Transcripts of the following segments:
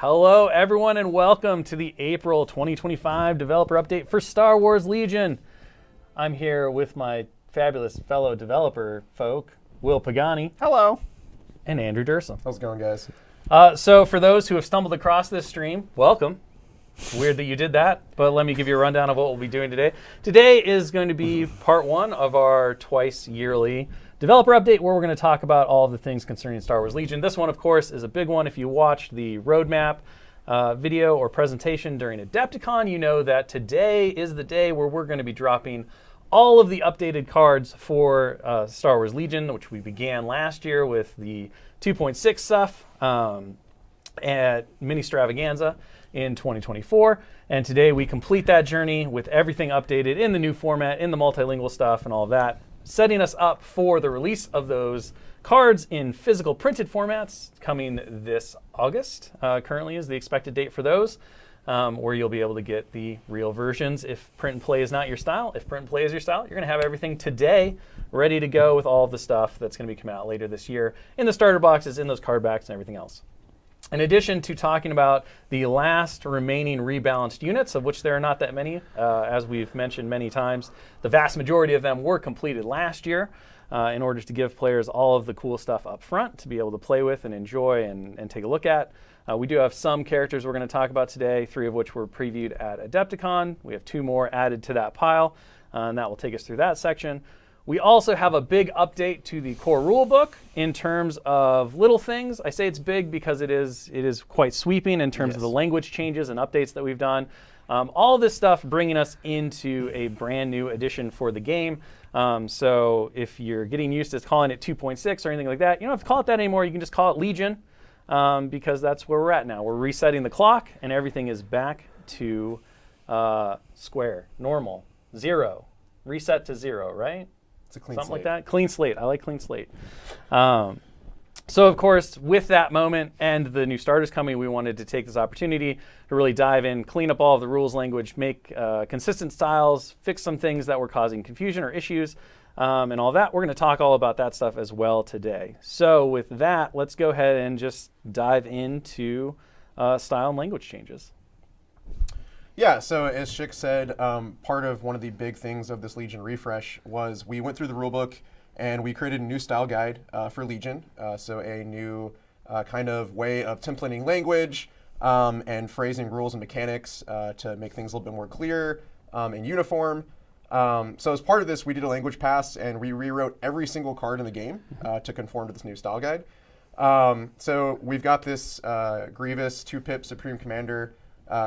Hello, everyone, and welcome to the April 2025 developer update for Star Wars Legion. I'm here with my fabulous fellow developer folk, Will Pagani. Hello. And Andrew Dursom. How's it going, guys? So for those who have stumbled across this stream, welcome. Weird that you did that, but let me give you a rundown of what we'll be doing today. Today is going to be part one of our twice yearly developer update, where we're going to talk about all of the things concerning Star Wars Legion. This one, of course, is a big one. If you watched the roadmap video or presentation during Adepticon, you know that today is the day where we're going to be dropping all of the updated cards for Star Wars Legion, which we began last year with the 2.6 stuff at Mini Stravaganza in 2024. And today we complete that journey with everything updated in the new format, in the multilingual stuff and all of that, setting us up for the release of those cards in physical printed formats coming this August. Currently is the expected date for those, where you'll be able to get the real versions if print and play is not your style. If print and play is your style, you're going to have everything today ready to go with all of the stuff that's going to be coming out later this year in the starter boxes, in those card backs, and everything else. In addition to talking about the last remaining rebalanced units, of which there are not that many, as we've mentioned many times, the vast majority of them were completed last year in order to give players all of the cool stuff up front to be able to play with and enjoy and take a look at. We do have some characters we're going to talk about today, 3 of which were previewed at Adepticon. We have 2 more added to that pile, and that will take us through that section. We also have a big update to the core rulebook in terms of little things. I say it's big because it is quite sweeping in terms of the language changes and updates that we've done. All this stuff bringing us into a brand new edition for the game. So if you're getting used to calling it 2.6 or anything like that, you don't have to call it that anymore. You can just call it Legion because that's where we're at now. We're resetting the clock and everything is back to square, normal, 0, reset to 0, right? It's a clean Something slate. like that. Clean slate. I like clean slate. So, of course, with that moment and the new starters coming, we wanted to take this opportunity to really dive in, clean up all of the rules language, make consistent styles, fix some things that were causing confusion or issues, and all that. We're going to talk all about that stuff as well today. So, with that, let's go ahead and just dive into style and language changes. Yeah, so as Schick said, part of one of the big things of this Legion refresh was we went through the rulebook and we created a new style guide for Legion. So a new kind of way of templating language and phrasing rules and mechanics to make things a little bit more clear and uniform. So as part of this, we did a language pass and we rewrote every single card in the game to conform to this new style guide. So we've got this Grievous 2-pip Supreme Commander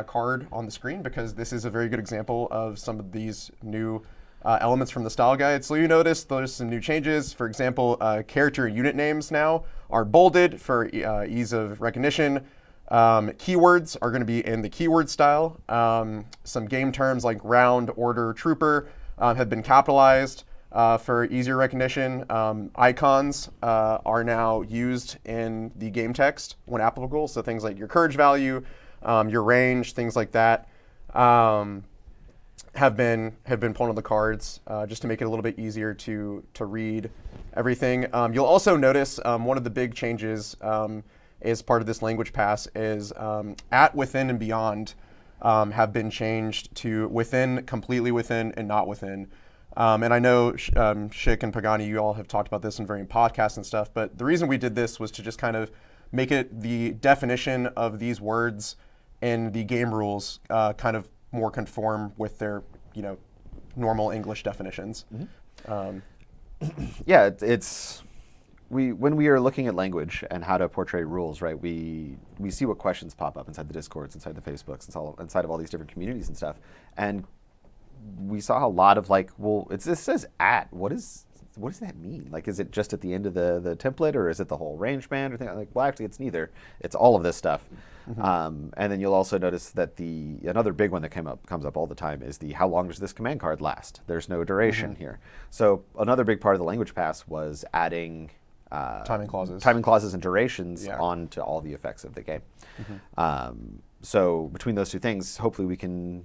card on the screen because this is a very good example of some of these new elements from the style guide. So you notice there's some new changes. For example, character and unit names now are bolded for ease of recognition. Keywords are going to be in the keyword style. Some game terms like round, order, trooper have been capitalized for easier recognition. Icons are now used in the game text when applicable. So things like your courage value, your range, things like that, have been pulled on the cards just to make it a little bit easier to read everything. You'll also notice one of the big changes as part of this language pass is at, within, and beyond have been changed to within, completely within, and not within. And I know Schick and Pagani, you all have talked about this in varying podcasts and stuff, but the reason we did this was to just kind of make it the definition of these words in the game rules kind of more conform with their, normal English definitions. Mm-hmm. Yeah, when we are looking at language and how to portray rules, right? We see what questions pop up inside the Discords, inside the Facebooks, inside of all these different communities and stuff, and we saw a lot of it says at. What does that mean? Like, is it just at the end of the template, or is it the whole range band, or thing? Like, well, actually, it's neither. It's all of this stuff. Mm-hmm. And then you'll also notice that another big one that comes up all the time is how long does this command card last? There's no duration here. So another big part of the language pass was adding timing clauses and durations onto all the effects of the game. Mm-hmm. So between those two things, hopefully we can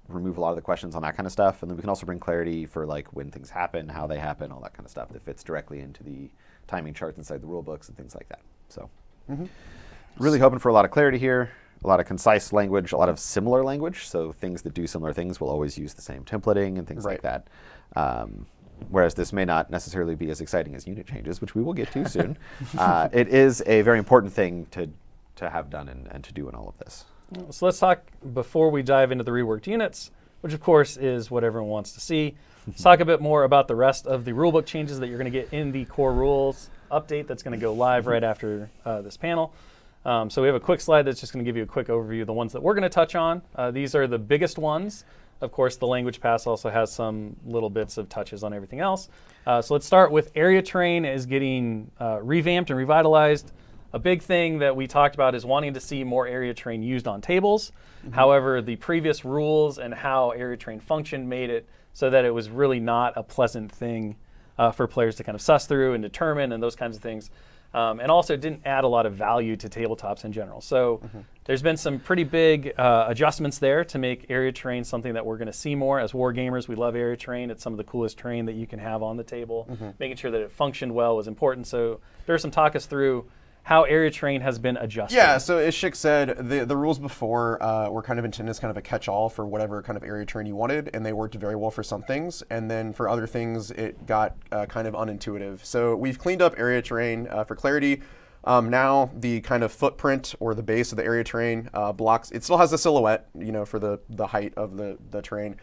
remove a lot of the questions on that kind of stuff, and then we can also bring clarity for when things happen, how they happen, all that kind of stuff that fits directly into the timing charts inside the rule books and things like that. So. Mm-hmm. Really hoping for a lot of clarity here, a lot of concise language, a lot of similar language. So things that do similar things will always use the same templating and things like that. Whereas this may not necessarily be as exciting as unit changes, which we will get to soon. It is a very important thing to have done and to do in all of this. So let's talk, before we dive into the reworked units, which of course is what everyone wants to see. Let's talk a bit more about the rest of the rulebook changes that you're going to get in the core rules update that's going to go live right after this panel. So we have a quick slide that's just going to give you a quick overview of the ones that we're going to touch on. These are the biggest ones. Of course, the language pass also has some little bits of touches on everything else. So let's start with area terrain is getting revamped and revitalized. A big thing that we talked about is wanting to see more area terrain used on tables. However, the previous rules and how area terrain functioned made it so that it was really not a pleasant thing for players to kind of suss through and determine and those kinds of things. And also didn't add a lot of value to tabletops in general. So there's been some pretty big adjustments there to make area terrain something that we're going to see more. As war gamers, we love area terrain. It's some of the coolest terrain that you can have on the table. Making sure that it functioned well was important. So Durson, talk us through how area terrain has been adjusted. Yeah, so as Schick said, the rules before were kind of intended as kind of a catch-all for whatever kind of area terrain you wanted, and they worked very well for some things, and then for other things it got kind of unintuitive. So we've cleaned up area terrain for clarity. Now the kind of footprint or the base of the area terrain blocks, it still has a silhouette, for the height of the terrain,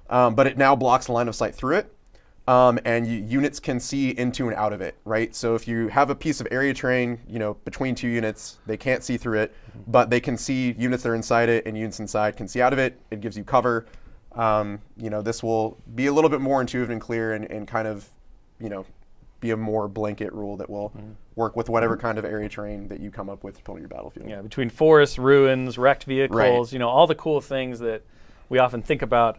but it now blocks line of sight through it. And units can see into and out of it, right? So if you have a piece of area terrain, between two units, they can't see through it, but they can see units that are inside it, and units inside can see out of it. It gives you cover. This will be a little bit more intuitive and clear, and kind of, be a more blanket rule that will work with whatever kind of area terrain that you come up with to build your battlefield. Yeah, between forests, ruins, wrecked vehicles, all the cool things that we often think about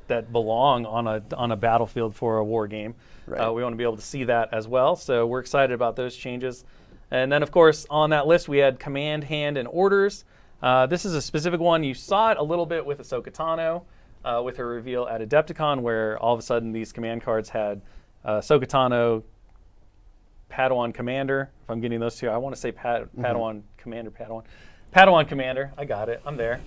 that belong on a battlefield for a war game. Right. We want to be able to see that as well. So we're excited about those changes. And then, of course, on that list, we had command, hand, and orders. This is a specific one. You saw it a little bit with Ahsoka Tano with her reveal at Adepticon, where all of a sudden these command cards had Ahsoka Tano, Padawan Commander. If I'm getting those two, I want to say Padawan Commander, Padawan Commander. I got it. I'm there.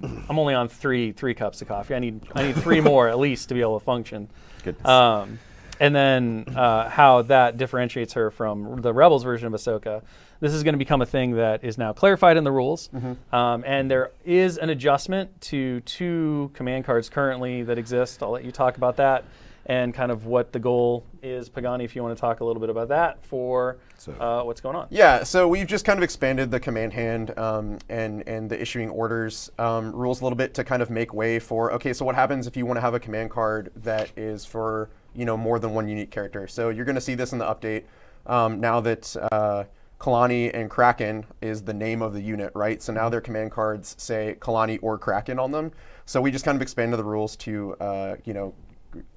I'm only on three cups of coffee. I need three more at least to be able to function. Goodness. And then how that differentiates her from the Rebels version of Ahsoka. This is going to become a thing that is now clarified in the rules. And there is an adjustment to 2 command cards currently that exist. I'll let you talk about that and kind of what the goal is. Pagani, if you want to talk a little bit about that for what's going on. Yeah, so we've just kind of expanded the command hand and the issuing orders rules a little bit to kind of make way for, okay, so what happens if you want to have a command card that is for, more than one unique character? So you're going to see this in the update now that Kalani and Kraken is the name of the unit, right? So now their command cards say Kalani or Kraken on them. So we just kind of expanded the rules to,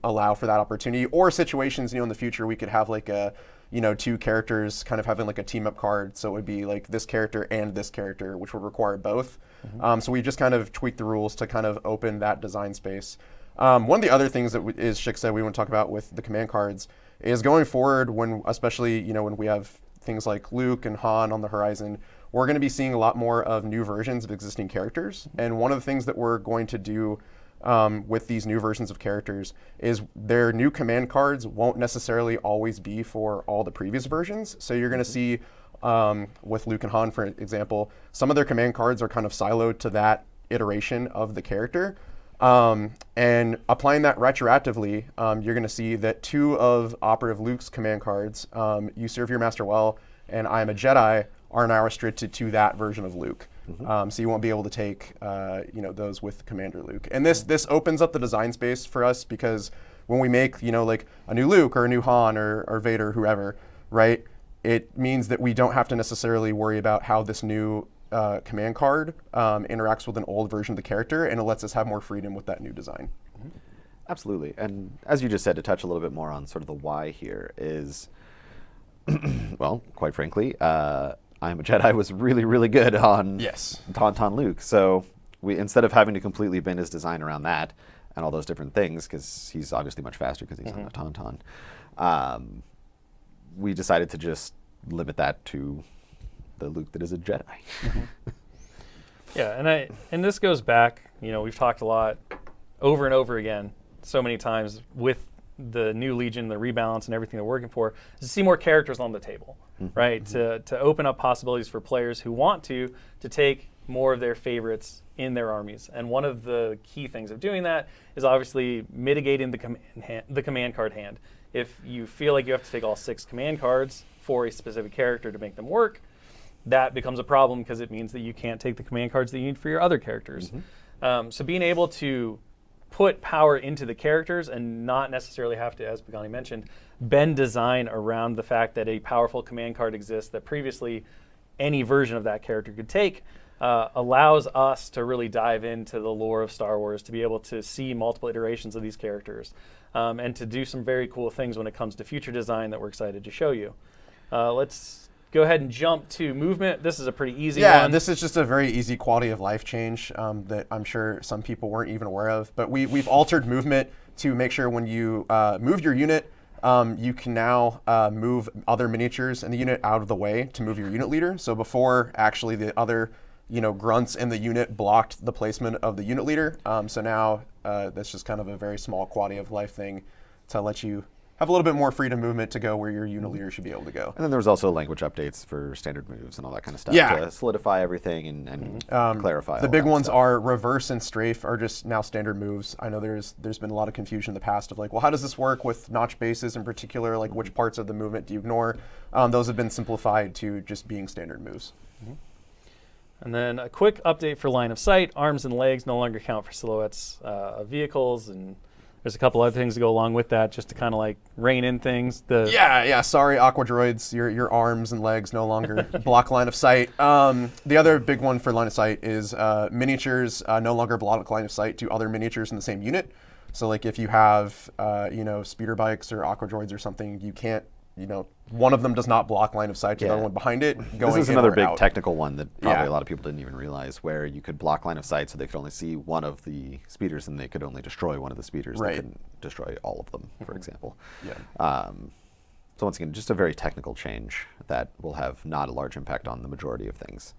allow for that opportunity, or situations, in the future we could have like a, 2 characters kind of having like a team up card. So it would be like this character and this character, which would require both. So we just kind of tweaked the rules to kind of open that design space. One of the other things that is Schick said we want to talk about with the command cards is going forward, when especially, when we have things like Luke and Han on the horizon, we're going to be seeing a lot more of new versions of existing characters. And one of the things that we're going to do with these new versions of characters is their new command cards won't necessarily always be for all the previous versions. So you're going to see with Luke and Han, for example, some of their command cards are kind of siloed to that iteration of the character. And applying that retroactively, you're going to see that 2 of Operative Luke's command cards, You Serve Your Master Well and I Am a Jedi, are now restricted to that version of Luke. So you won't be able to take those with Commander Luke. And this opens up the design space for us, because when we make like a new Luke or a new Han or Vader or whoever, right, it means that we don't have to necessarily worry about how this new command card interacts with an old version of the character, and it lets us have more freedom with that new design. Absolutely. And as you just said, to touch a little bit more on sort of the why here is, well, quite frankly, I Am a Jedi was really, really good on Tauntaun Luke. So we, instead of having to completely bend his design around that and all those different things, because he's obviously much faster because he's on the Tauntaun, we decided to just limit that to the Luke that is a Jedi. Yeah, and this goes back, we've talked a lot over and over again so many times with the new Legion, the rebalance and everything they're working for, is to see more characters on the table, right? To open up possibilities for players who want to take more of their favorites in their armies. And one of the key things of doing that is obviously mitigating the command card hand. If you feel like you have to take all 6 command cards for a specific character to make them work, that becomes a problem because it means that you can't take the command cards that you need for your other characters. So being able to put power into the characters and not necessarily have to, as Pagani mentioned, bend design around the fact that a powerful command card exists that previously any version of that character could take, allows us to really dive into the lore of Star Wars, to be able to see multiple iterations of these characters, and to do some very cool things when it comes to future design that we're excited to show you. Let's go ahead and jump to movement. This is a pretty easy one. Yeah, this is just a very easy quality of life change that I'm sure some people weren't even aware of. But we've altered movement to make sure when you move your unit, you can now move other miniatures in the unit out of the way to move your unit leader. So before, actually, the other grunts in the unit blocked the placement of the unit leader. So now that's just kind of a very small quality of life thing to let you have a little bit more freedom movement to go where your unit leader should be able to go. And then there was also language updates for standard moves and all that kind of stuff to solidify everything and clarify. The big ones are reverse and strafe are just now standard moves. I know there's been a lot of confusion in the past of like, well, how does this work with notch bases in particular? Like which parts of the movement do you ignore? Those have been simplified to just being standard moves. And then a quick update for line of sight. Arms and legs no longer count for silhouettes of vehicles, and there's a couple other things to go along with that, just to kind of like rein in things. Sorry, Aqua Droids, your arms and legs no longer block line of sight. The other big one for line of sight is miniatures no longer block line of sight to other miniatures in the same unit. So like if you have speeder bikes or Aqua Droids or something, you can't, one of them does not block line of sight to the other one behind it. This is another big technical one that probably a lot of people didn't even realize, where you could block line of sight so they could only see one of the speeders and they could only destroy one of the speeders. They couldn't destroy all of them, for example. So once again, just a very technical change that will have not a large impact on the majority of things.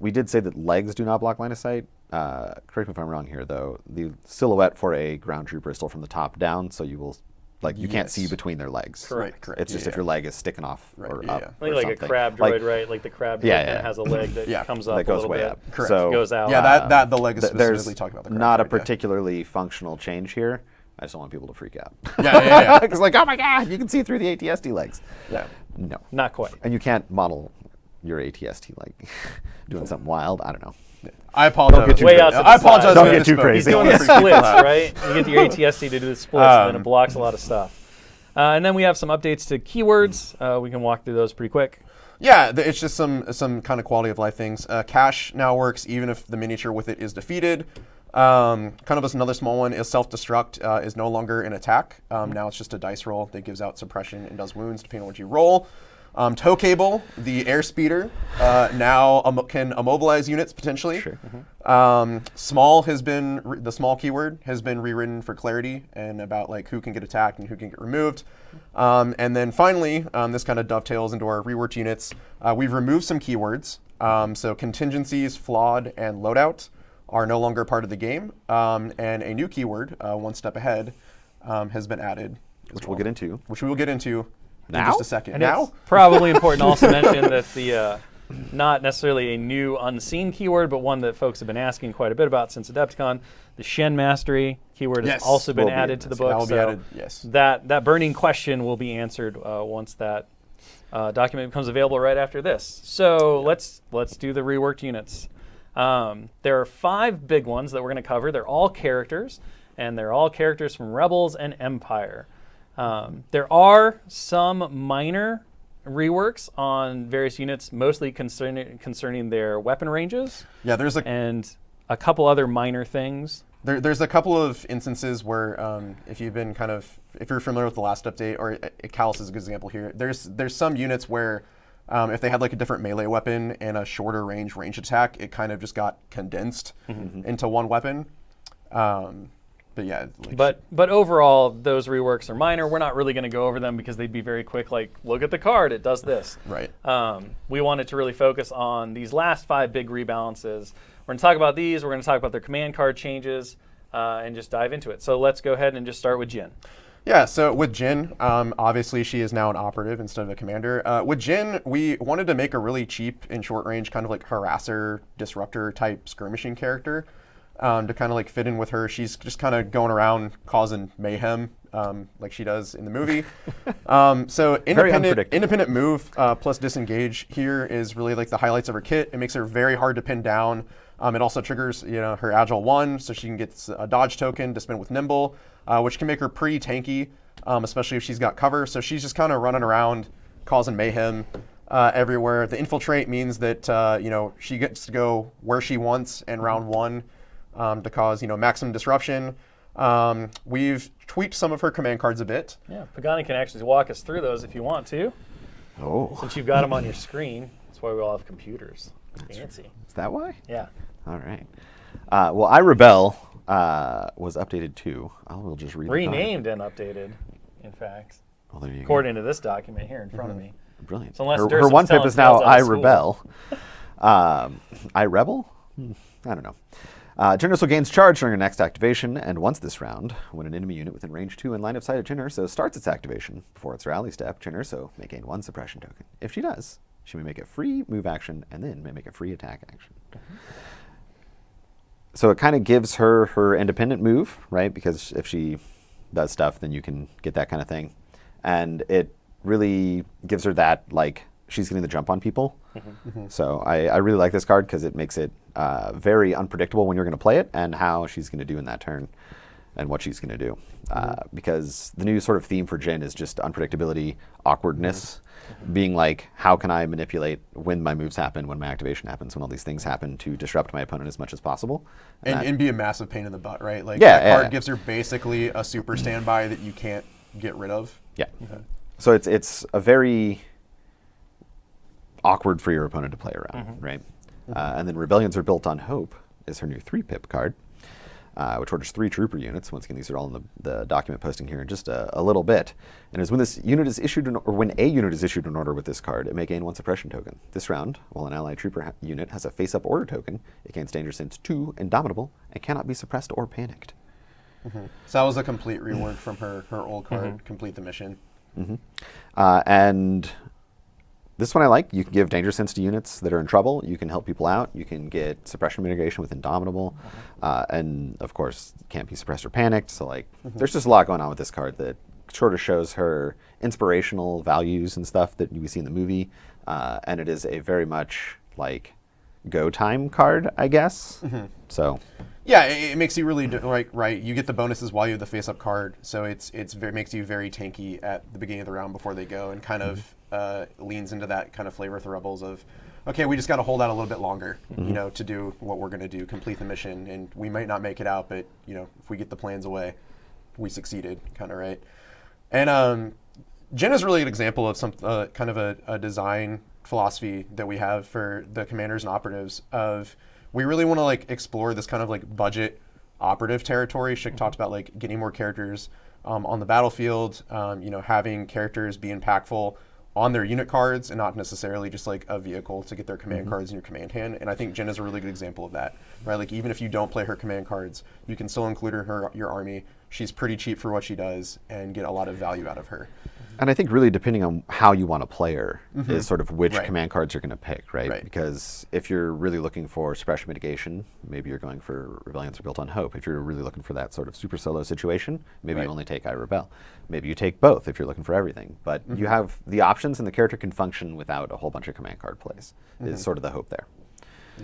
We did say that legs do not block line of sight. Correct me if I'm wrong here, though. The silhouette for a ground trooper is still from the top down, so you will you can't see between their legs. Correct. It's just if your leg is sticking off or up. I think like a crab droid, right? Like the crab droid kind of has a leg that comes up that goes a little way bit. up. Correct. So, goes out. Yeah, that the leg is specifically there's talking about the crab not droid, a particularly functional change here. I just don't want people to freak out. Because like, oh my God, you can see through the ATST legs. No. Not quite. And you can't model your ATST leg doing something wild. I don't know. I apologize. I apologize. Don't get too crazy. He's doing the splits, right? You get your ATST to do the splits, and then it blocks a lot of stuff. And then we have some updates to keywords. We can walk through those pretty quick. Yeah, it's just some kind of quality of life things. Cache now works even if the miniature with it is defeated. Kind of another small one is self-destruct is no longer an attack. Now it's just a dice roll that gives out suppression and does wounds depending on what you roll. Tow cable, the air speeder, now can immobilize units potentially. Sure. Small has been the small keyword has been rewritten for clarity and about like who can get attacked and who can get removed. And then finally, this kind of dovetails into our reworked units. We've removed some keywords. So contingencies, flawed, and loadout are no longer part of the game. And a new keyword, one step ahead, has been added. Which we'll get into. Which we will get into. Now? In just a second. And now? it's probably important to also mention that the not necessarily a new unseen keyword, but one that folks have been asking quite a bit about since Adepticon, the Shen Mastery keyword has also been added to the book. That will be added, yes. That burning question will be answered once that document becomes available right after this. So let's do the reworked units. There are 5 big ones that we're going to cover. They're all characters, and they're all characters from Rebels and Empire. There are some minor reworks on various units, mostly concerning their weapon ranges. Yeah, there's and a couple other minor things. There's a couple of instances where if you're familiar with the last update, or Callus is a good example here. There's some units where if they had like a different melee weapon and a shorter range attack, it kind of just got condensed into one weapon. But yeah, like, But overall, those reworks are minor. We're not really going to go over them because they'd be very quick. Like, look at the card; it does this. right. We wanted to really focus on these last 5 big rebalances. We're going to talk about these. We're going to talk about their command card changes, and just dive into it. So let's go ahead and just start with Jin. Yeah, so with Jin, obviously she is now an operative instead of a commander. With Jin, we wanted to make a really cheap and short range kind of like harasser, disruptor type skirmishing character to kind of like fit in with her. She's just kind of going around causing mayhem like she does in the movie. So independent move plus disengage here is really like the highlights of her kit. It makes her very hard to pin down. It also triggers her Agile 1, so she can get a dodge token to spin with Nimble, which can make her pretty tanky, especially if she's got cover. So she's just kind of running around, causing mayhem everywhere. The infiltrate means that she gets to go where she wants in round 1 to cause maximum disruption. We've tweaked some of her command cards a bit. Yeah, Pagani can actually walk us through those if you want to. Oh. Since you've got them on your screen, that's why we all have computers. Fancy. Is that why? Yeah. All right. Well, I Rebel was updated too. I will just read Renamed and updated, in fact. Well, there you go. According to this document here in front of me. Brilliant. So unless her Dursum's one pip telling is now tales out I of school. Rebel. I Rebel? I don't know. Jin Urso gains charge during her next activation, and once this round, when an enemy unit within range 2 and line of sight of Jin Urso starts its activation before its rally step, Jin Urso may gain 1 suppression token. If she does, she may make a free move action and then may make a free attack action. So it kind of gives her her independent move, right? Because if she does stuff, then you can get that kind of thing. And it really gives her that, like, she's getting the jump on people. So I really like this card because it makes it very unpredictable when you're going to play it and how she's going to do in that turn and what she's going to do. Because the new sort of theme for Jin is just unpredictability, awkwardness, being like, how can I manipulate when my moves happen, when my activation happens, when all these things happen to disrupt my opponent as much as possible. And be a massive pain in the butt, right? Like Yeah, that card yeah. gives her basically a super standby that you can't get rid of. Yeah. So it's a very awkward for your opponent to play around, right? And then Rebellions Are Built on Hope is her new 3-pip card, which orders 3 trooper units. Once again, these are all in the document posting here in just a little bit. And is when this unit is issued, or when a unit is issued an order with this card, it may gain 1 suppression token. This round, while an allied trooper unit has a face-up order token, it gains Danger Sense 2, Indomitable, and cannot be suppressed or panicked. So that was a complete rework from her old card, Complete the Mission. And this one I like. You can give Danger Sense to units that are in trouble. You can help people out. You can get suppression mitigation with Indomitable. And, of course, can't be suppressed or panicked. So, like, there's just a lot going on with this card that sort of shows her inspirational values and stuff that we see in the movie. And it is a very much, like, go time card, I guess. So... Yeah, it makes you really right. You get the bonuses while you have the face-up card, so makes you very tanky at the beginning of the round before they go, and kind of leans into that kind of flavor with the Rebels of, okay, we just got to hold out a little bit longer, to do what we're going to do, complete the mission, and we might not make it out, but if we get the plans away, we succeeded, kind of right. And Jin is really an example of some kind of a design philosophy that we have for the commanders and operatives of. We really want to like explore this kind of like budget operative territory. Schick talked about like getting more characters on the battlefield, having characters be impactful on their unit cards and not necessarily just like a vehicle to get their command cards in your command hand. And I think Jin is a really good example of that, right? Like even if you don't play her command cards, you can still include her your army. She's pretty cheap for what she does and get a lot of value out of her. And I think really depending on how you want to play her is sort of which command cards you're going to pick, right? Because if you're really looking for suppression mitigation, maybe you're going for Rebellions Are Built on Hope. If you're really looking for that sort of super solo situation, maybe you only take I Rebel. Maybe you take both if you're looking for everything. But you have the options and the character can function without a whole bunch of command card plays is sort of the hope there.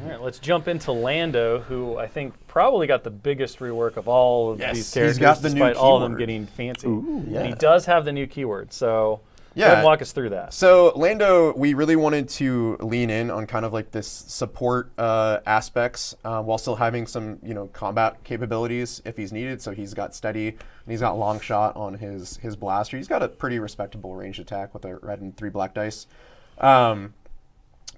All right, let's jump into Lando, who I think probably got the biggest rework of all of these characters, he's got the despite new all of them keyword. getting fancy. Ooh, And he does have the new keyword, so go ahead and walk us through that. So Lando, we really wanted to lean in on kind of like this support aspects while still having some combat capabilities if he's needed. So he's got steady and he's got long shot on his blaster. He's got a pretty respectable ranged attack with a red and 3 black dice.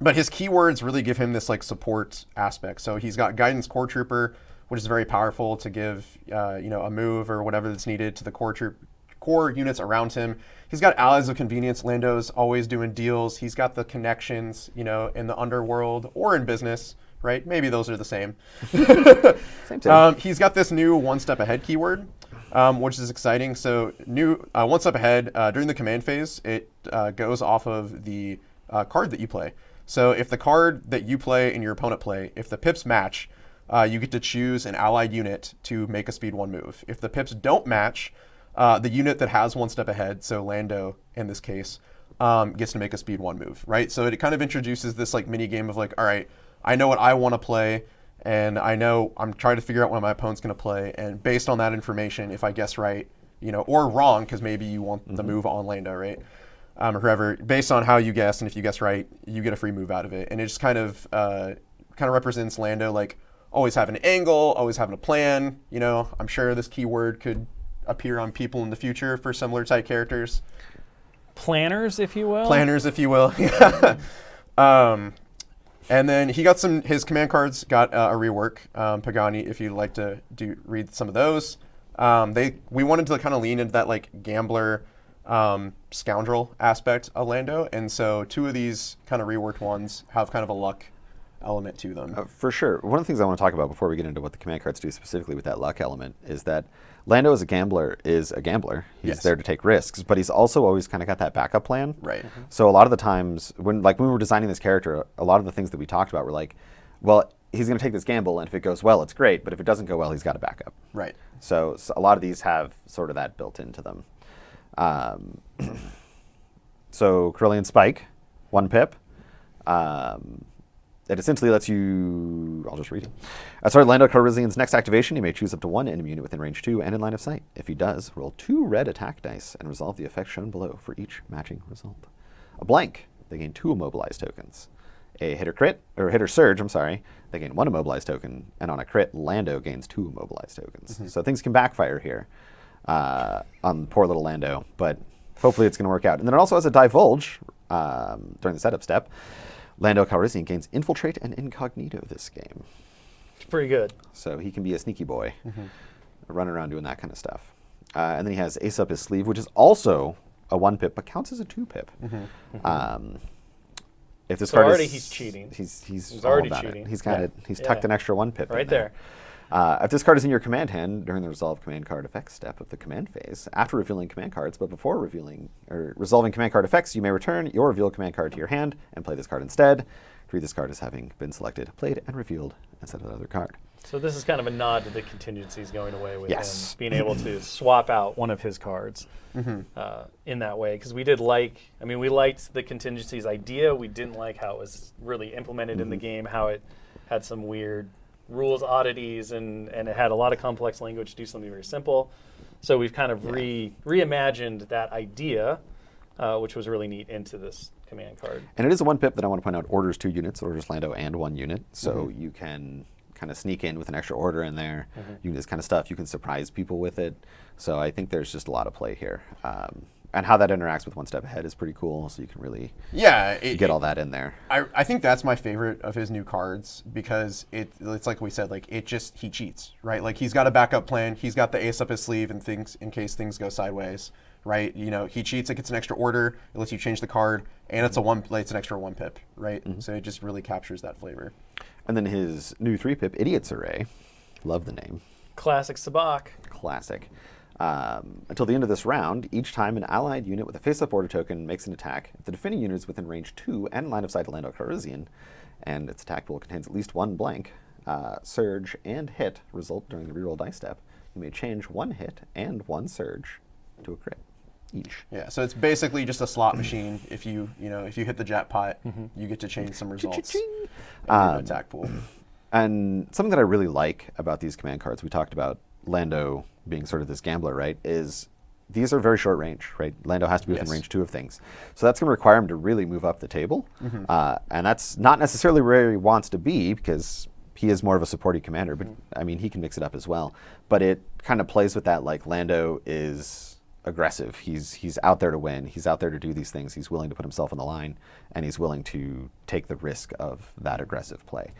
But his keywords really give him this like support aspect. So he's got Guidance Core Trooper, which is very powerful to give a move or whatever that's needed to the core units around him. He's got allies of convenience. Lando's always doing deals. He's got the connections, in the underworld or in business, right? Maybe those are the same. Same. He's got this new one step ahead keyword, which is exciting. So new one step ahead during the command phase, it goes off of the card that you play. So if the card that you play and your opponent play, if the pips match, you get to choose an allied unit to make a speed 1 move. If the pips don't match, the unit that has one step ahead, so Lando in this case, gets to make a speed 1 move, right? So it kind of introduces this like mini game of like, all right, I know what I want to play, and I know I'm trying to figure out what my opponent's going to play, and based on that information, if I guess right, or wrong, because maybe you want the move on Lando, right? Or whoever, based on how you guess, and if you guess right, you get a free move out of it, and it just kind of represents Lando like always having an angle, always having a plan. I'm sure this keyword could appear on people in the future for similar type characters. Planners, if you will. Yeah. And then he got his command cards got a rework. Pagani, if you'd like to read some of those. We wanted to kind of lean into that like gambler, scoundrel aspect of Lando, and so 2 of these kind of reworked ones have kind of a luck element to them. For sure. One of the things I want to talk about before we get into what the command cards do specifically with that luck element is that Lando as a gambler is a gambler. He's there to take risks, but he's also always kind of got that backup plan. Right. So a lot of the times when we were designing this character, a lot of the things that we talked about were like, well, he's going to take this gamble, and if it goes well, it's great, but if it doesn't go well, he's got a backup. Right. So a lot of these have sort of that built into them. So Carillion Spike, 1 pip. It essentially lets you, I'll just read it. At start Lando Calrissian's next activation, he may choose up to 1 enemy unit within range 2 and in line of sight. If he does, roll 2 red attack dice and resolve the effect shown below for each matching result. A blank, they gain 2 immobilized tokens. A hitter surge, they gain 1 immobilized token, and on a crit, Lando gains 2 immobilized tokens. So things can backfire here on poor little Lando, but hopefully it's going to work out. And then it also has a divulge during the setup step. Lando Calrissian gains Infiltrate and Incognito this game. It's pretty good. So he can be a sneaky boy, running around doing that kind of stuff. And then he has Ace Up His Sleeve, which is also a 1 pip, but counts as a 2 pip. If this card already is, he's cheating. He's already all about cheating. It. He's got it. He's tucked an extra 1 pip right in there. If this card is in your command hand during the resolve command card effects step of the command phase, after revealing command cards, but before resolving command card effects, you may return your revealed command card to your hand and play this card instead. Treat this card as having been selected, played, and revealed instead of the other card. So this is kind of a nod to the contingencies going away with him Yes. being able to swap out one of his cards in that way. Because we liked the contingencies idea. We didn't like how it was really implemented in the game, how it had some weird rules oddities, and it had a lot of complex language to do something very simple. So we've kind of reimagined that idea, which was really neat, into this command card. And it is a 1 pip that I want to point out orders 2 units, orders Lando and 1 unit. So you can kind of sneak in with an extra order in there. You do this kind of stuff. You can surprise people with it. So I think there's just a lot of play here. And how that interacts with 1 step ahead is pretty cool. So you can really get all that in there. I think that's my favorite of his new cards because it's like we said, like he cheats, right? Like he's got a backup plan. He's got the ace up his sleeve and things in case things go sideways, right? He cheats. It gets an extra order. It lets you change the card, and it's an extra 1 pip, right? So it just really captures that flavor. And then his new 3 pip Idiot's Array. Love the name. Classic Sabak. Classic. Until the end of this round, each time an allied unit with a face-up order token makes an attack, if the defending unit is within range 2 and line of sight to Lando Calrissian, and its attack pool contains at least 1 blank, surge and hit result during the reroll dice step, you may change 1 hit and 1 surge to a crit each. Yeah, so it's basically just a slot machine. If you hit the jackpot, you get to change some results in the attack pool. And something that I really like about these command cards, we talked about Lando being sort of this gambler, right, is these are very short range, right? Lando has to be within range 2 of things. So that's going to require him to really move up the table. And that's not necessarily where he wants to be because he is more of a supporting commander, but I mean, he can mix it up as well. But it kind of plays with that, like Lando is aggressive. He's out there to win. He's out there to do these things. He's willing to put himself on the line, and he's willing to take the risk of that aggressive play.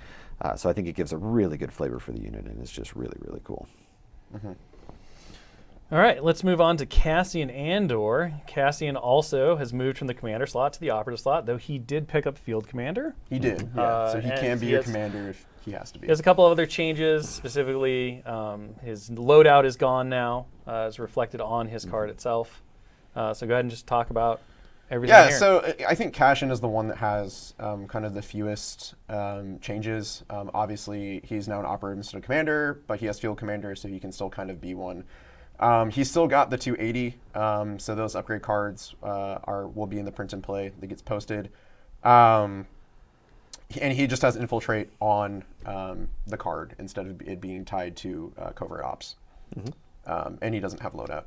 So I think it gives a really good flavor for the unit, and it's just really, really cool. All right, let's move on to Cassian Andor. Cassian also has moved from the commander slot to the operative slot, though he did pick up field commander. He did, yeah. So he and can be he your has- commander if he has to be. He has a couple of other changes, specifically his loadout is gone now, as reflected on his card itself. So go ahead and just talk about everything Yeah, here. so I think Cassian is the one that has kind of the fewest changes. Obviously, he's now an operative instead of commander, but he has field commander, so he can still kind of be one. He's still got the 280, so those upgrade cards will be in the print and play that gets posted. And he just has infiltrate on the card instead of it being tied to covert ops. And he doesn't have loadout.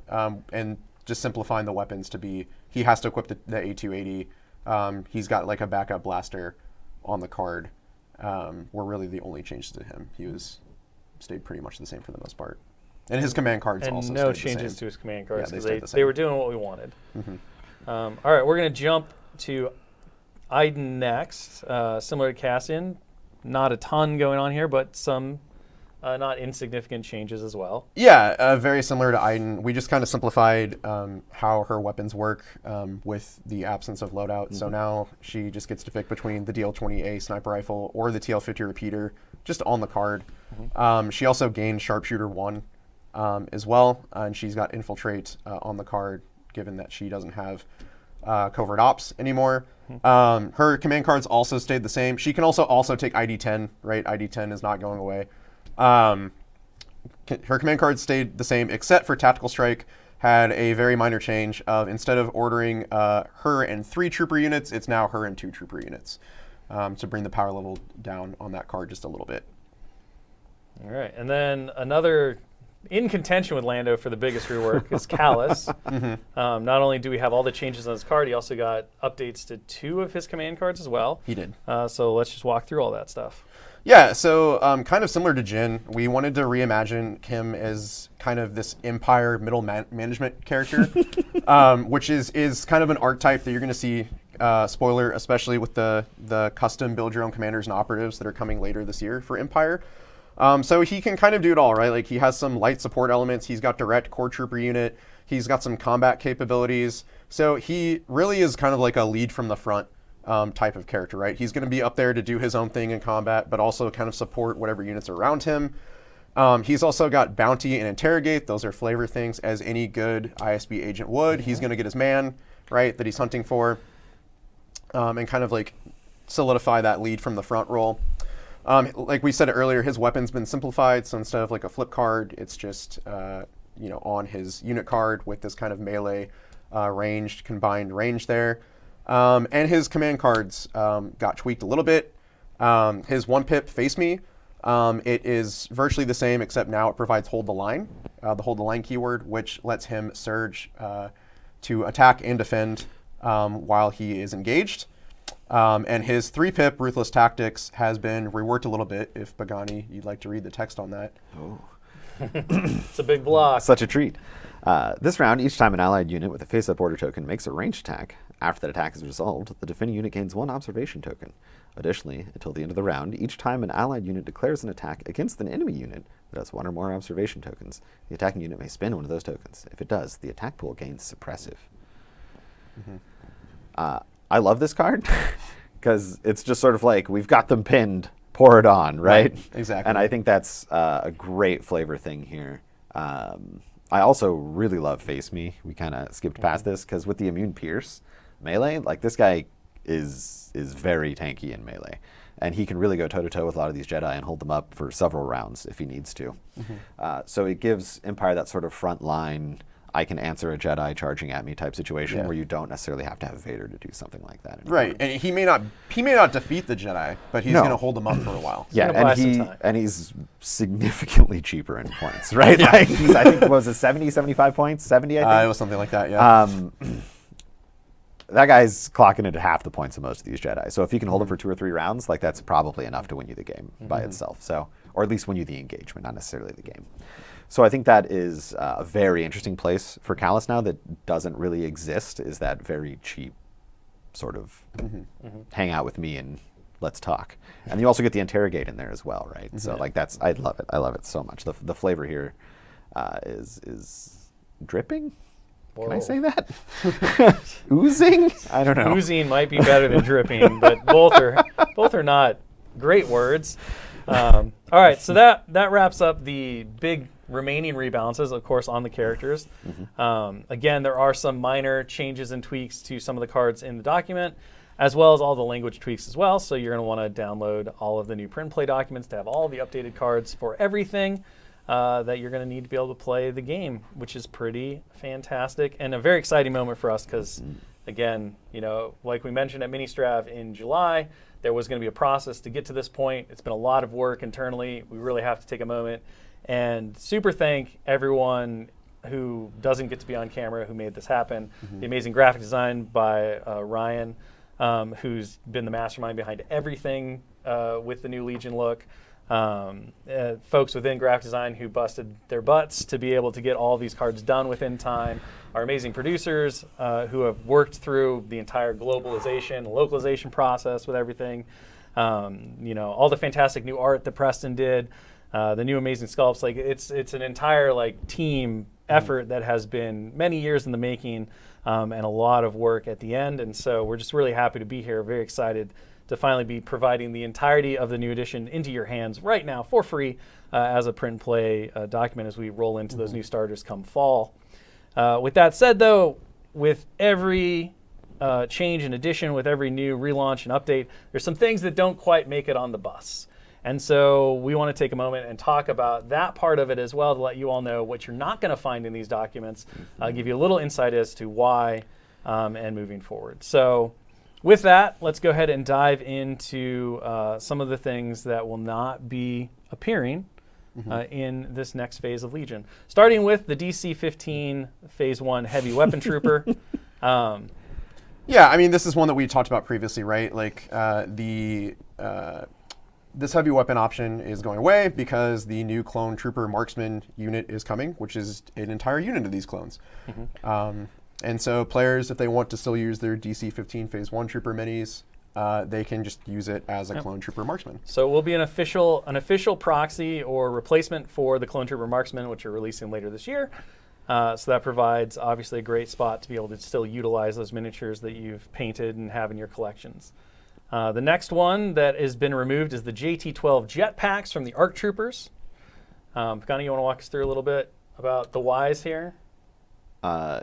And just simplifying the weapons to be, he has to equip the A280. He's got like a backup blaster on the card. Were really the only changes to him. He stayed pretty much the same for the most part. And his command cards and also no stayed the changes same. to his command cards Yeah, because stayed the they same. were doing what we wanted. All right, we're going to jump to Iden next. Similar to Cassian, not a ton going on here, but some not insignificant changes as well. Yeah, very similar to Iden. We just kind of simplified how her weapons work with the absence of loadout. So now she just gets to pick between the DL-20A sniper rifle or the TL-50 repeater just on the card. She also gained Sharpshooter 1 as well, and she's got Infiltrate on the card, given that she doesn't have Covert Ops anymore. Her command cards also stayed the same. She can also take ID-10, right? ID-10 is not going away. Her command cards stayed the same, except for Tactical Strike had a very minor change of instead of ordering her and 3 trooper units, it's now her and 2 trooper units to bring the power level down on that card just a little bit. All right, and then another in contention with Lando for the biggest rework is Callus. Not only do we have all the changes on his card, he also got updates to 2 of his command cards as well. He did. So let's just walk through all that stuff. Yeah, so kind of similar to Jin, we wanted to reimagine him as kind of this Empire middle management character, which is kind of an archetype that you're going to see, spoiler, especially with the custom build your own commanders and operatives that are coming later this year for Empire. So he can kind of do it all, right? Like he has some light support elements, he's got direct core trooper unit, he's got some combat capabilities. So he really is kind of like a lead from the front type of character, right? He's going to be up there to do his own thing in combat, but also kind of support whatever units are around him. He's also got bounty and interrogate. Those are flavor things, as any good ISB agent would. He's going to get his man, right, that he's hunting for, and kind of like solidify that lead from the front role. Like we said earlier, his weapon's been simplified, so instead of like a flip card, it's just on his unit card with this kind of melee ranged combined range there. And his command cards got tweaked a little bit. His 1-pip Face Me, it is virtually the same, except now it provides Hold the Line, the Hold the Line keyword, which lets him surge to attack and defend while he is engaged. And his 3-pip Ruthless Tactics has been reworked a little bit. If Pagani, you'd like to read the text on that. Oh. It's a big block. Such a treat. This round, each time an allied unit with a face-up order token makes a ranged attack, after that attack is resolved, the defending unit gains 1 observation token. Additionally, until the end of the round, each time an allied unit declares an attack against an enemy unit that has 1 or more observation tokens, the attacking unit may spend 1 of those tokens. If it does, the attack pool gains suppressive. I love this card because it's just sort of like, we've got them pinned, pour it on, right? Exactly. And I think that's a great flavor thing here. I also really love Face Me. We kind of skipped past this because with the Immune Pierce melee, like this guy is very tanky in melee. And he can really go toe-to-toe with a lot of these Jedi and hold them up for several rounds if he needs to. So it gives Empire that sort of front line, I can answer a Jedi charging at me type situation where you don't necessarily have to have Vader to do something like that anymore. Right, and he may not defeat the Jedi, but he's going to hold them up for a while. Yeah, gonna buy some time. and he's significantly cheaper in points, right? Like he's, I think, what was it 70, 75 points? 70, I think? It was something like that, yeah. That guy's clocking into half the points of most of these Jedi. So if he can hold it for 2 or 3 rounds, like that's probably enough to win you the game by itself. So, or at least win you the engagement, not necessarily the game. So I think that is a very interesting place for Callus now that doesn't really exist, is that very cheap sort of hang out with me and let's talk. And you also get the interrogate in there as well, right? So like I love it. I love it so much. The flavor here is dripping. Whoa. Can I say that? Oozing? I don't know. Oozing might be better than dripping, but both are not great words. All right, so that wraps up the big remaining rebalances, of course, on the characters. Again, there are some minor changes and tweaks to some of the cards in the document, as well as all the language tweaks as well. So you're going to want to download all of the new print and play documents to have all the updated cards for everything that you're going to need to be able to play the game, which is pretty fantastic and a very exciting moment for us because, again, like we mentioned at Mini-Strav in July, there was going to be a process to get to this point. It's been a lot of work internally. We really have to take a moment and super thank everyone who doesn't get to be on camera who made this happen. The amazing graphic design by Ryan, who's been the mastermind behind everything with the new Legion look. Folks within graphic design who busted their butts to be able to get all these cards done within time. Our amazing producers who have worked through the entire globalization, localization process with everything. All the fantastic new art that Preston did, the new amazing sculpts. Like it's an entire team effort that has been many years in the making and a lot of work at the end. And so we're just really happy to be here. Very excited to finally be providing the entirety of the new edition into your hands right now for free as a print and play document as we roll into those new starters come fall. With that said, though, with every change and addition, with every new relaunch and update, there's some things that don't quite make it on the bus. And so we want to take a moment and talk about that part of it as well to let you all know what you're not going to find in these documents, give you a little insight as to why and moving forward. So with that, let's go ahead and dive into some of the things that will not be appearing in this next phase of Legion. Starting with the DC-15 Phase 1 Heavy Weapon Trooper. Yeah, I mean, this is one that we talked about previously, right? Like this heavy weapon option is going away because the new clone trooper marksman unit is coming, which is an entire unit of these clones. And so players, if they want to still use their DC-15 Phase 1 trooper minis, they can just use it as a clone trooper marksman. So it will be an official proxy or replacement for the clone trooper marksman, which are releasing later this year. So that provides obviously a great spot to be able to still utilize those miniatures that you've painted and have in your collections. The next one that has been removed is the JT-12 jetpacks from the ARC Troopers. Pagani, you want to walk us through a little bit about the whys here?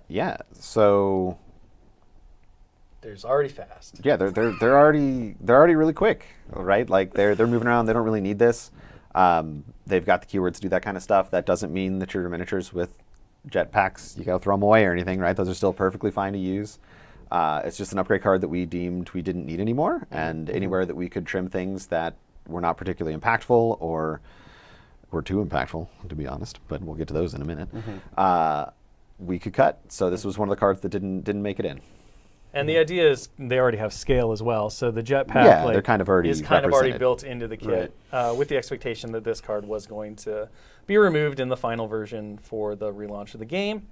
Yeah. So they're already fast. yeah, they're already really quick, right? Like they're moving around. They don't really need this. They've got the keywords to do that kind of stuff. That doesn't mean that your miniatures with jetpacks you gotta throw them away or anything, right? Those are still perfectly fine to use. It's just an upgrade card that we deemed we didn't need anymore, and anywhere that we could trim things that were not particularly impactful or were too impactful, to be honest. But we'll get to those in a minute. We could cut. So this was one of the cards that didn't make it in. And the idea is they already have scale as well. So the jetpack they're kind of already is kind of already represented. built into the kit with the expectation that this card was going to be removed in the final version for the relaunch of the game.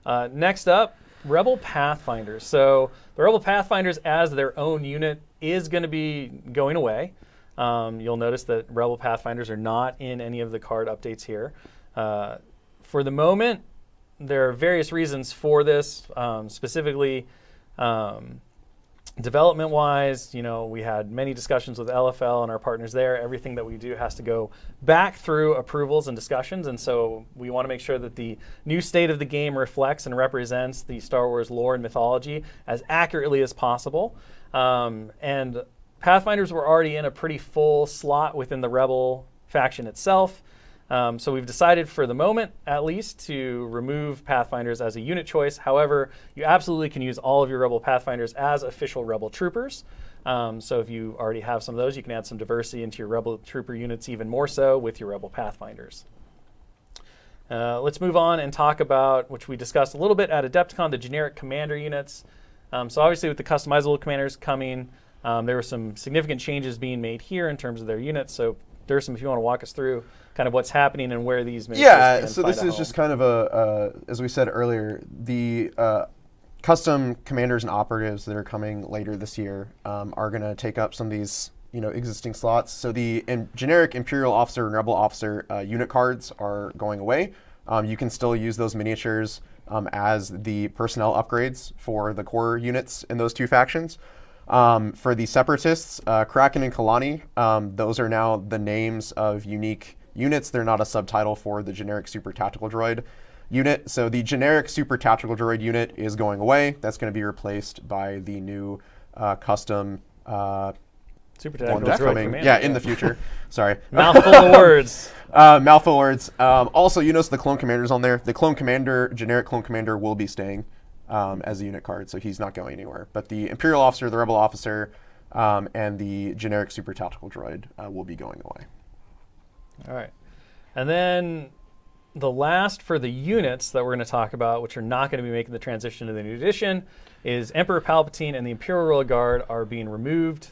Next up, Rebel Pathfinders. So the Rebel Pathfinders as their own unit is going to be going away. You'll notice that Rebel Pathfinders are not in any of the card updates here. For the moment, there are various reasons for this, specifically development-wise. We had many discussions with LFL and our partners there. Everything that we do has to go back through approvals and discussions, and so we want to make sure that the new state of the game reflects and represents the Star Wars lore and mythology as accurately as possible. And Pathfinders were already in a pretty full slot within the Rebel faction itself. So we've decided for the moment, at least, to remove Pathfinders as a unit choice. However, you absolutely can use all of your Rebel Pathfinders as official Rebel Troopers. So if you already have some of those, you can add some diversity into your Rebel Trooper units even more so with your Rebel Pathfinders. Let's move on and talk about, which we discussed a little bit at Adepticon, the generic commander units. So obviously with the customizable commanders coming, there were some significant changes being made here in terms of their units. So Dursum, if you want to walk us through kind of what's happening and where these miniatures can so find this a is home. just kind of as we said earlier, the custom commanders and operatives that are coming later this year are going to take up some of these existing slots. So the generic Imperial Officer and Rebel Officer unit cards are going away. You can still use those miniatures as the personnel upgrades for the core units in those two factions. For the Separatists, Kraken and Kalani, those are now the names of unique units. They're not a subtitle for the generic Super Tactical Droid unit. So the generic Super Tactical Droid unit is going away. That's going to be replaced by the new custom Super one Tactical that's Droid coming. Commander. Yeah, in the future. Sorry. Mouthful of words. Mouthful words. Also, you notice the Clone Commander's on there. The Clone Commander, generic Clone Commander, will be staying as a unit card, so he's not going anywhere. But the Imperial Officer, the Rebel Officer, and the generic Super Tactical Droid will be going away. All right. And then the last for the units that we're going to talk about, which are not going to be making the transition to the new edition, is Emperor Palpatine and the Imperial Royal Guard are being removed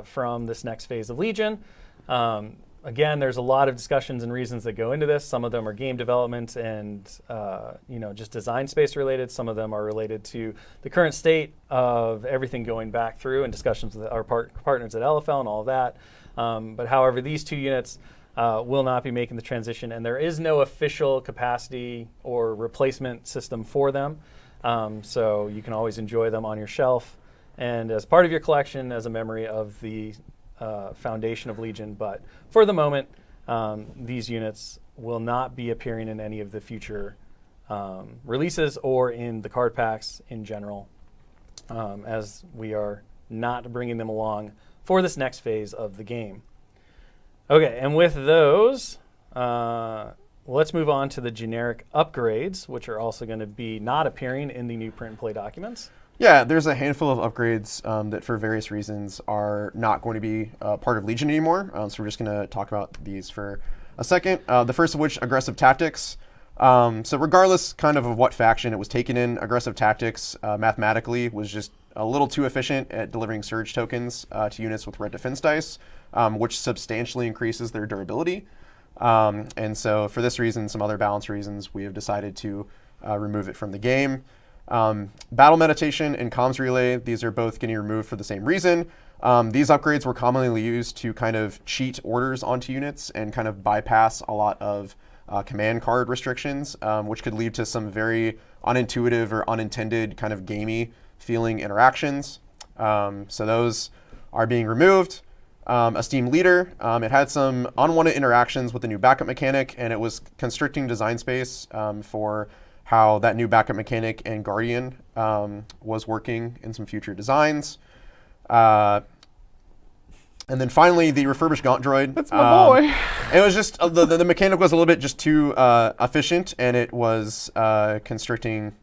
from this next phase of Legion. Again, there's a lot of discussions and reasons that go into this. Some of them are game development and just design space related. Some of them are related to the current state of everything going back through and discussions with our partners at LFL and all of that. But however, these two units will not be making the transition, and there is no official capacity or replacement system for them. So you can always enjoy them on your shelf and as part of your collection as a memory of the foundation of Legion. But for the moment, these units will not be appearing in any of the future releases or in the card packs in general, as we are not bringing them along for this next phase of the game. Okay, and with those, let's move on to the generic upgrades, which are also going to be not appearing in the new print and play documents. Yeah, there's a handful of upgrades that for various reasons are not going to be part of Legion anymore. So we're just going to talk about these for a second. The first of which, Aggressive Tactics. So regardless kind of what faction it was taken in, Aggressive Tactics mathematically was just a little too efficient at delivering surge tokens to units with red defense dice, which substantially increases their durability. And so for this reason, some other balance reasons, we have decided to remove it from the game. Battle Meditation and Comms Relay, these are both getting removed for the same reason. These upgrades were commonly used to kind of cheat orders onto units and kind of bypass a lot of command card restrictions, which could lead to some very unintuitive or unintended kind of gamey feeling interactions. So those are being removed. Esteemed Leader, it had some unwanted interactions with the new backup mechanic, and it was constricting design space for how that new backup mechanic and Guardian was working in some future designs. And then finally, the refurbished Gaunt Droid. That's my boy. It was just, the mechanic was a little bit just too efficient, and it was constricting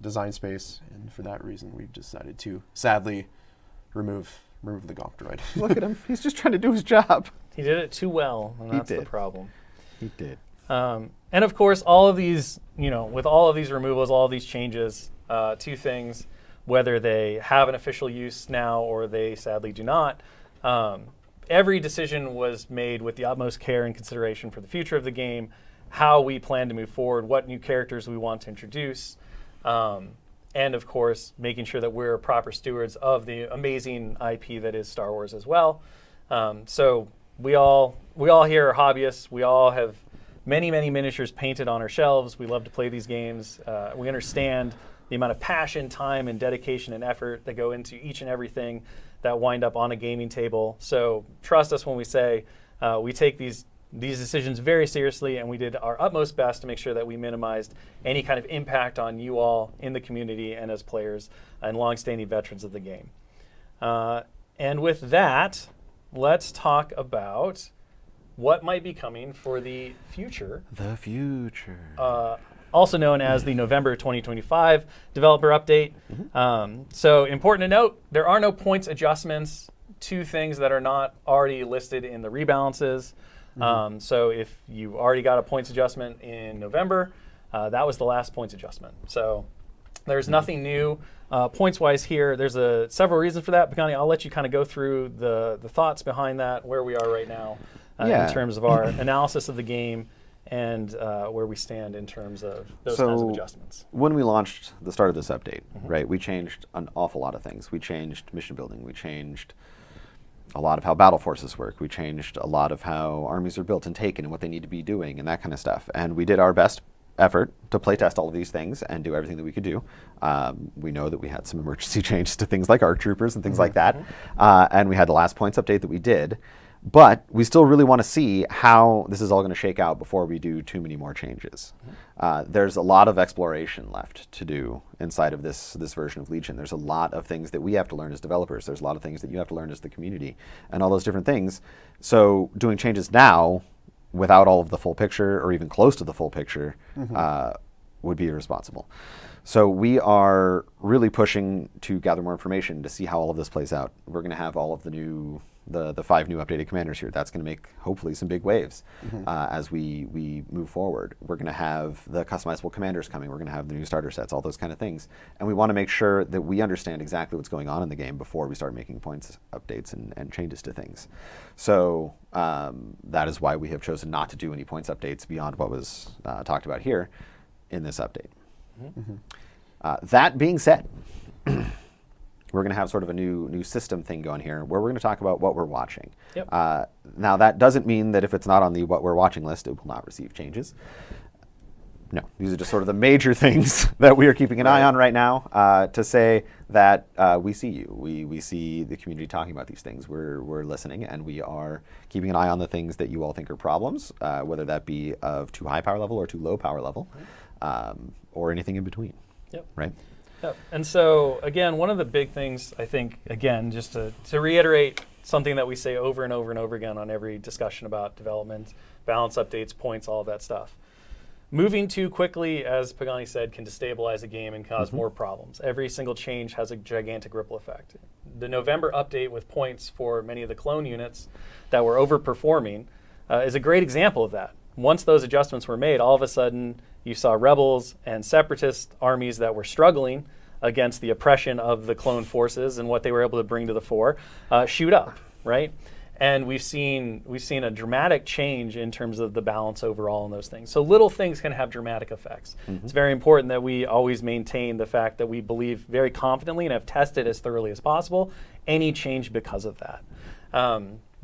design space. And for that reason, we've decided to sadly remove the Gaunt Droid. Look at him. He's just trying to do his job. He did it too well, and that's the problem. He did. And of course, all of these, with all of these removals, all of these changes, two things, whether they have an official use now or they sadly do not, every decision was made with the utmost care and consideration for the future of the game, how we plan to move forward, what new characters we want to introduce, and of course, making sure that we're proper stewards of the amazing IP that is Star Wars as well. So we all here are hobbyists. We all have many, many miniatures painted on our shelves. We love to play these games. We understand the amount of passion, time, and dedication and effort that go into each and everything that wind up on a gaming table. So trust us when we say we take these decisions very seriously, and we did our utmost best to make sure that we minimized any kind of impact on you all in the community and as players and longstanding veterans of the game. And with that, let's talk about what might be coming for the future. The future. Also known as the November 2025 developer update. So important to note, there are no points adjustments to things that are not already listed in the rebalances. So if you already got a points adjustment in November, that was the last points adjustment. So there's nothing new points-wise here. There's several reasons for that. Bakani, I'll let you kind of go through the thoughts behind that, where we are right now in terms of our analysis of the game and where we stand in terms of those kinds of adjustments. When we launched the start of this update, right, we changed an awful lot of things. We changed mission building. We changed a lot of how battle forces work. We changed a lot of how armies are built and taken and what they need to be doing and that kind of stuff. And we did our best effort to playtest all of these things and do everything that we could do. We know that we had some emergency changes to things like ARC troopers and things like that. And we had the last points update that we did. But we still really want to see how this is all going to shake out before we do too many more changes. There's a lot of exploration left to do inside of this version of Legion. There's a lot of things that we have to learn as developers. There's a lot of things that you have to learn as the community and all those different things. So doing changes now without all of the full picture or even close to the full picture would be irresponsible. So we are really pushing to gather more information to see how all of this plays out. We're going to have all of the 5 new updated commanders here. That's going to make hopefully some big waves as we move forward. We're going to have the customizable commanders coming. We're going to have the new starter sets, all those kind of things. And we want to make sure that we understand exactly what's going on in the game before we start making points updates and changes to things. So that is why we have chosen not to do any points updates beyond what was talked about here in this update. That being said, we're going to have sort of a new system thing going here where we're going to talk about what we're watching. Yep. Now, that doesn't mean that if it's not on the what we're watching list, it will not receive changes. No, these are just sort of the major things that we are keeping an eye on right now to say that we see you. We see the community talking about these things. We're listening, and we are keeping an eye on the things that you all think are problems, whether that be of too high power level or too low power level, or anything in between. Yep. Right? Yep. And so, again, one of the big things, I think, again, just to reiterate something that we say over and over and over again on every discussion about development, balance updates, points, all of that stuff. Moving too quickly, as Pagani said, can destabilize a game and cause more problems. Every single change has a gigantic ripple effect. The November update with points for many of the clone units that were overperforming is a great example of that. Once those adjustments were made, all of a sudden you saw rebels and separatist armies that were struggling against the oppression of the clone forces and what they were able to bring to the fore shoot up, right? And we've seen a dramatic change in terms of the balance overall in those things. So little things can have dramatic effects. It's very important that we always maintain the fact that we believe very confidently and have tested as thoroughly as possible any change because of that.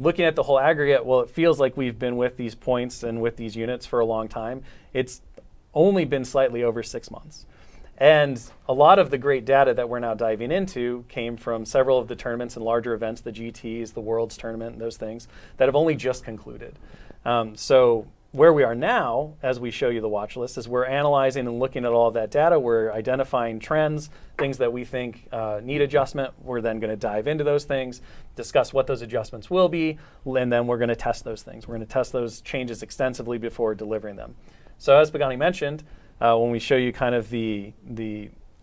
Looking at the whole aggregate, well, it feels like we've been with these points and with these units for a long time. It's only been slightly over 6 months. And a lot of the great data that we're now diving into came from several of the tournaments and larger events, the GTs, the Worlds Tournament, and those things that have only just concluded. So where we are now, as we show you the watch list, is we're analyzing and looking at all of that data. We're identifying trends, things that we think need adjustment. We're then going to dive into those things, discuss what those adjustments will be, and then we're going to test those things. We're going to test those changes extensively before delivering them. So as Pagani mentioned, when we show you kind of the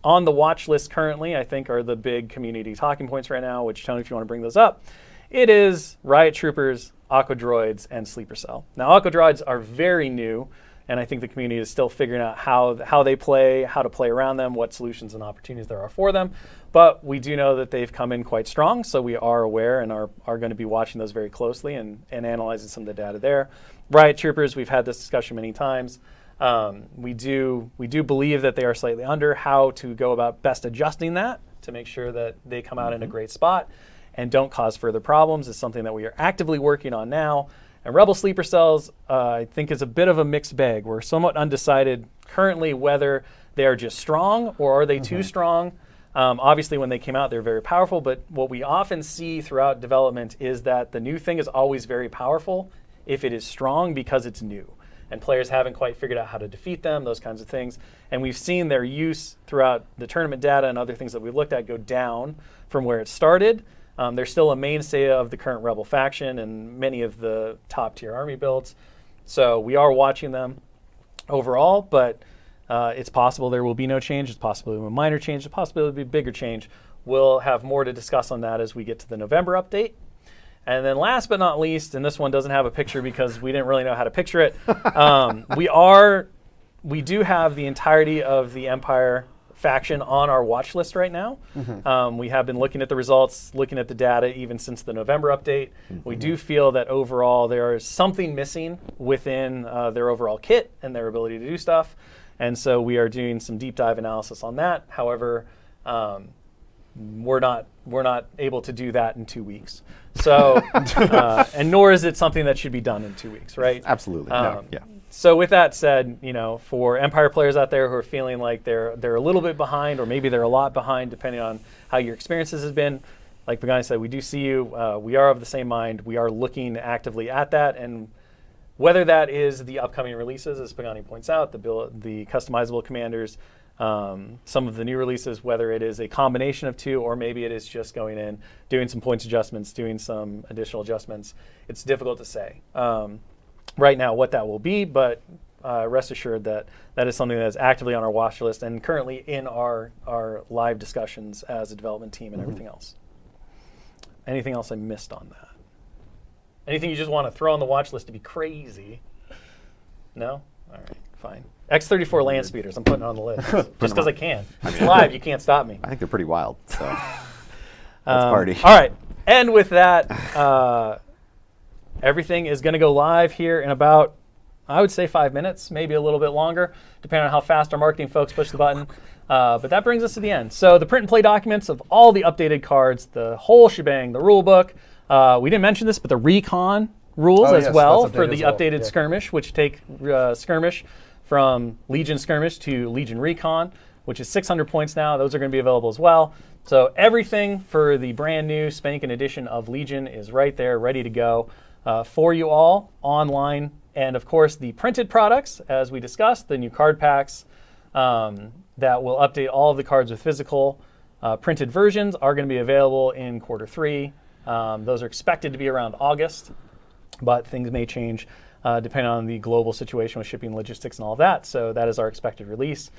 on the watch list currently, I think are the big community talking points right now, which Tony, if you want to bring those up, it is Riot Troopers, Aqua Droids, and Sleeper Cell. Now, Aqua Droids are very new, and I think the community is still figuring out how they play, how to play around them, what solutions and opportunities there are for them. But we do know that they've come in quite strong, so we are aware and are going to be watching those very closely and analyzing some of the data there. Riot Troopers, we've had this discussion many times. We do believe that they are slightly under. How to go about best adjusting that to make sure that they come out in a great spot and don't cause further problems is something that we are actively working on now. And Rebel Sleeper Cells, I think, is a bit of a mixed bag. We're somewhat undecided currently whether they are just strong or are they too strong. Obviously, when they came out, they're very powerful, but what we often see throughout development is that the new thing is always very powerful if it is strong because it's new. And players haven't quite figured out how to defeat them, those kinds of things. And we've seen their use throughout the tournament data and other things that we've looked at go down from where it started. They're still a mainstay of the current Rebel faction and many of the top-tier army builds. So we are watching them overall, but it's possible there will be no change. It's possible a minor change. It's possible it'll be a bigger change. We'll have more to discuss on that as we get to the November update. And then last but not least, and this one doesn't have a picture because we didn't really know how to picture it, we do have the entirety of the Empire faction on our watch list right now. We have been looking at the results, looking at the data even since the November update. We do feel that overall there is something missing within their overall kit and their ability to do stuff. And so we are doing some deep dive analysis on that. However, we're not able to do that in 2 weeks. So, and nor is it something that should be done in 2 weeks, right? Absolutely. No. Yeah. So with that said, for Empire players out there who are feeling like they're a little bit behind, or maybe they're a lot behind, depending on how your experiences has been, like Pagani said, we do see you. We are of the same mind. We are looking actively at that, and whether that is the upcoming releases, as Pagani points out, the customizable commanders, some of the new releases, whether it is a combination of two, or maybe it is just going in, doing some points adjustments, doing some additional adjustments. It's difficult to say right now what that will be, but rest assured that that is something that is actively on our watch list and currently in our live discussions as a development team and everything else. Anything else I missed on that? Anything you just want to throw on the watch list to be crazy? No? All right, fine. X-34 land speeders, I'm putting it on the list. Just because I can. It's live, you can't stop me. I think they're pretty wild, so let's party. All right, and with that, everything is going to go live here in about, I would say 5 minutes, maybe a little bit longer, depending on how fast our marketing folks push the button. But that brings us to the end. So the print and play documents of all the updated cards, the whole shebang, the rule book. We didn't mention this, but the recon rules as well for the updated skirmish, which take skirmish from Legion skirmish to Legion recon, which is 600 points now. Those are going to be available as well. So everything for the brand new spanking edition of Legion is right there, ready to go for you all online. And of course, the printed products, as we discussed, the new card packs that will update all of the cards with physical printed versions are going to be available in Q3. Those are expected to be around August, but things may change depending on the global situation with shipping, logistics, and all of that. So that is our expected release.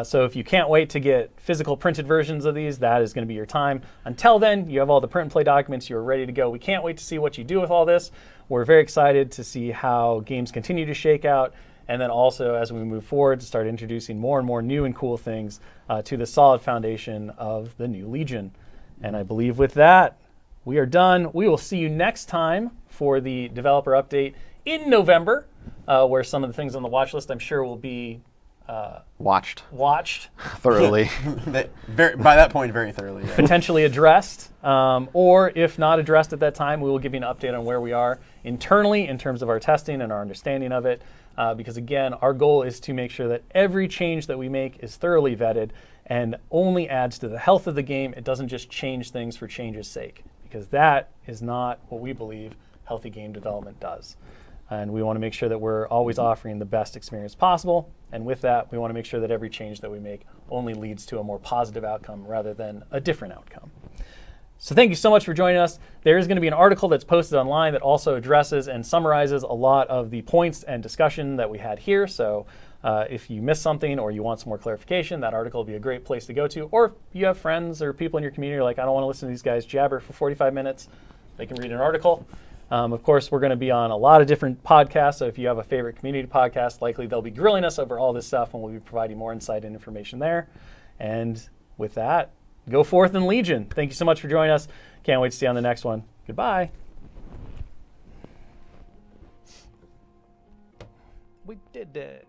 So if you can't wait to get physical printed versions of these, that is going to be your time. Until then, you have all the print and play documents. You're ready to go. We can't wait to see what you do with all this. We're very excited to see how games continue to shake out. And then also, as we move forward, to start introducing more and more new and cool things to the solid foundation of the new Legion. And I believe with that, we are done. We will see you next time for the developer update in November, where some of the things on the watch list I'm sure will be watched by thoroughly. that point, very thoroughly. Yeah. Potentially addressed, or if not addressed at that time, we will give you an update on where we are internally in terms of our testing and our understanding of it. Because again, our goal is to make sure that every change that we make is thoroughly vetted and only adds to the health of the game. It doesn't just change things for change's sake, because that is not what we believe healthy game development does. And we want to make sure that we're always offering the best experience possible. And with that, we want to make sure that every change that we make only leads to a more positive outcome rather than a different outcome. So thank you so much for joining us. There is going to be an article that's posted online that also addresses and summarizes a lot of the points and discussion that we had here. So if you missed something or you want some more clarification, that article will be a great place to go to. Or if you have friends or people in your community who are like, I don't want to listen to these guys jabber for 45 minutes, they can read an article. Of course, we're going to be on a lot of different podcasts, so if you have a favorite community podcast, likely they'll be grilling us over all this stuff, and we'll be providing more insight and information there. And with that, go forth in Legion. Thank you so much for joining us. Can't wait to see you on the next one. Goodbye. We did it.